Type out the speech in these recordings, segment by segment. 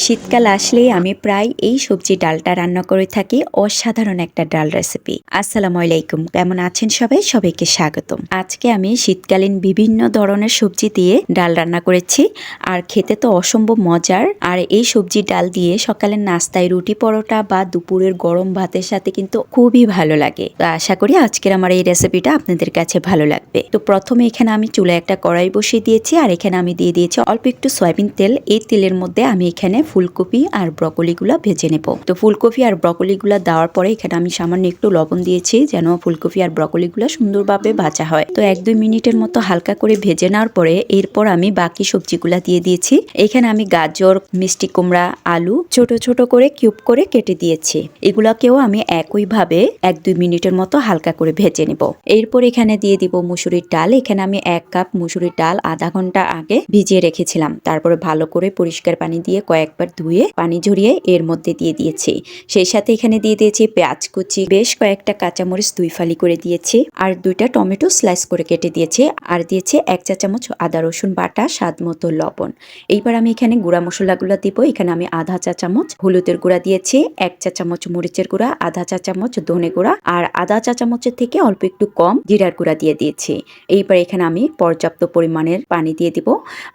শীতকাল আসলেই আমি প্রায় এই সবজি ডালটা রান্না করে থাকি। অসাধারণ একটা ডাল রেসিপি। আসসালামু আলাইকুম, কেমন আছেন সবাই? সবাইকে স্বাগতম। আজকে আমি শীতকালীন বিভিন্ন ধরনের সবজি দিয়ে ডাল রান্না করেছি, আর খেতে তো অসম্ভব মজার। আর এই সবজি ডাল দিয়ে সকালের নাস্তায় রুটি পরোটা বা দুপুরের গরম ভাতের সাথে কিন্তু খুবই ভালো লাগে। তো আশা করি আজকের আমার এই রেসিপিটা আপনাদের কাছে ভালো লাগবে। তো প্রথমে এখানে আমি চুলায় একটা কড়াই বসিয়ে দিয়েছি, আর এখানে আমি দিয়ে দিয়েছি অল্প একটু সয়াবিন তেল। এই তেলের মধ্যে আমি এখানে ফুলকপি আর ব্রকলিগুলো ভেজে নেব। তো ফুলকপি আর ব্রকলিগুলো দেওয়ার পরে এখানে আমি সামান্য একটু লবণ দিয়েছি, যেন ফুলকপি আর ব্রকলিগুলো সুন্দরভাবে ভাজা হয়। তো 1-2 মিনিটের মতো হালকা করে ভেজে নেওয়ার পরে এরপর আমি বাকি সবজিগুলা দিয়ে দিয়েছি। এখানে আমি গাজর, মিষ্টি কুমড়া, আলু ছোট ছোট করে কিউব করে কেটে দিয়েছি। এগুলাকেও আমি একইভাবে 1-2 মিনিটের মতো হালকা করে ভেজে নেব। এরপর এখানে দিয়ে দিব মুসুরির ডাল। এখানে আমি 1 কাপ মুসুরির ডাল আধা ঘন্টা আগে ভিজিয়ে রেখেছিলাম। তারপরে ভালো করে পরিষ্কার পানি দিয়ে কয়েকবার ধুয়ে পানি ঝরিয়ে এর মধ্যে দিয়ে দিয়েছি। সেই সাথে এখানে দিয়ে দিয়েছি পেঁয়াজ কুচি, বেশ কয়েকটা কাঁচামরিচ 2 ফালি করে দিয়েছি, আর 2টা টমেটো স্লাইস করে কেটে দিয়েছি, আর দিয়েছি 1 চা চামচ আদা রসুন বাটা, স্বাদ মতো লবণ। এইবার আমি এখানে গুঁড়া মশলাগুলো দিব। এখানে আমি আধা চা চামচ হলুদের গুঁড়া দিয়েছি, 1 চা চামচ মরিচের গুঁড়া, আধা চা চামচ ধনে গুঁড়া, আর আধা চা চামচের থেকে অল্প একটু কম জিরার গুঁড়া দিয়ে দিয়েছি। এইবার এখানে আমি পর্যাপ্ত পরিমাণের পানি দিয়ে দিব।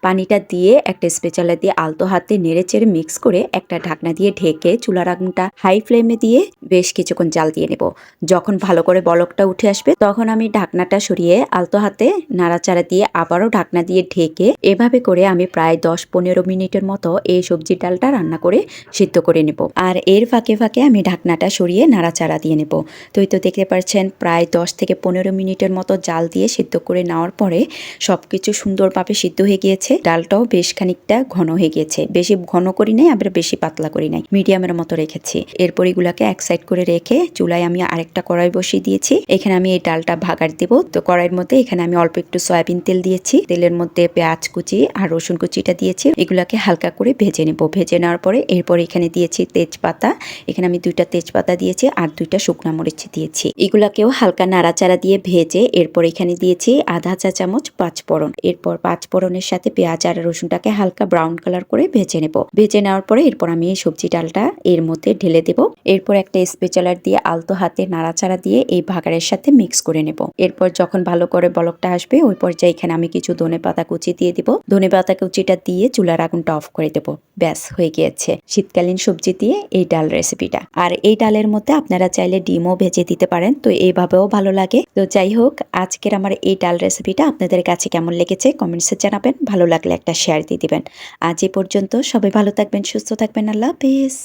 পানিটা দিয়ে একটা স্পেচালা দিয়ে আলতো হাতে নেড়ে চেড়ে মিক্স করে একটা ঢাকনা দিয়ে ঢেকে চুলার আগুনটা হাই ফ্লেমে দিয়ে বেশ কিছুক্ষণ জাল দিয়ে নেব। যখন ভালো করে বলকটা উঠে আসবে তখন আমি ঢাকনাটা সরিয়ে আলতো হাতে নাড়াচাড়া দিয়ে আবারও ঢাকনা দিয়ে ঢেকে এভাবে করে আমি প্রায় 10-15 মিনিটের মতো এই সবজির ডালটা রান্না করে সিদ্ধ করে নেব। আর এর ফাঁকে ফাঁকে আমি ঢাকনাটা সরিয়ে নাড়াচাড়া দিয়ে নেব। তো এই তো দেখতে পাচ্ছেন প্রায় 10-15 মিনিটের মতো জাল দিয়ে সিদ্ধ করে নেওয়ার পরে সবকিছু সুন্দরভাবে সিদ্ধ হয়ে গিয়েছে। ডালটাও বেশ খানিকটা ঘন হয়ে গিয়েছে। বেশি ঘন করি নাই, আবার বেশি পাতলা করি নাই, মিডিয়ামের মতো রেখেছি। এরপর এগুলাকে এক সাইড করে রেখে চুলায় আমি আরেকটা কড়াই বসিয়ে দিয়েছি। এখানে আমি এই ডালটা ভাগার দেব। তো কড়াইয়ের মধ্যে এখানে আমি অল্প একটু সয়াবিন তেল দিয়েছি। তেলের মধ্যে পেঁয়াজ কুচি আর রসুন কুচিটা দিয়েছি। এগুলাকে হালকা করে ভেজে নেব। ভেজে নেওয়ার পরে এরপর এখানে দিয়েছি তেজপাতা। এখানে আমি 2টা তেজপাতা দিয়েছি আর 2টা শুকনা মরিচ দিয়েছি। এগুলাকেও হালকা নাড়াচাড়া দিয়ে ভেজে এরপর এখানে দিয়েছি আধা চা চামচ পাঁচফোড়ন। এরপর পাঁচফোড়নের সাথে পেঁয়াজ আর রসুনটাকে হালকা ব্রাউন কালার করে ভেজে নেব। ভেজে নেওয়ার পরে এরপর আমি এই সবজি ডালটা এর মধ্যে ঢেলে দেব। এরপর একটা স্পেচালার দিয়ে আলতো হাতে নাড়াচাড়া দিয়ে এই ভাগাড়ের সাথে মিক্স করে নেব। এরপর যখন ভালো করে বলকটা আসবে ওই পর্যায়ে এখানে আমি কিছু ধনেপাতা কুচি দিয়ে দিব। ধনেপাতা কুচিটা দিয়ে চুলার আগুনটা অফ করে দেব। ব্যাস, হয়ে গিয়েছে শীতকালীন সবজি দিয়ে এই ডাল রেসিপিটা। আর এই ডালের মধ্যে আপনারা চাইলে ডিমও ভেজে দিতে পারেন, তো এইভাবেও ভালো লাগে। তো যাই হোক, আজকের আমার এই ডাল রেসিপিটা আপনাদের কাছে কেমন লেগেছে কমেন্টসে জানাবেন। ভালো লাগলে একটা শেয়ার দিয়ে দিবেন। আজ এই পর্যন্ত, সবাই ভালো থাকবেন, সুস্থ থাকবেন। আল্লাহ হাফেজ।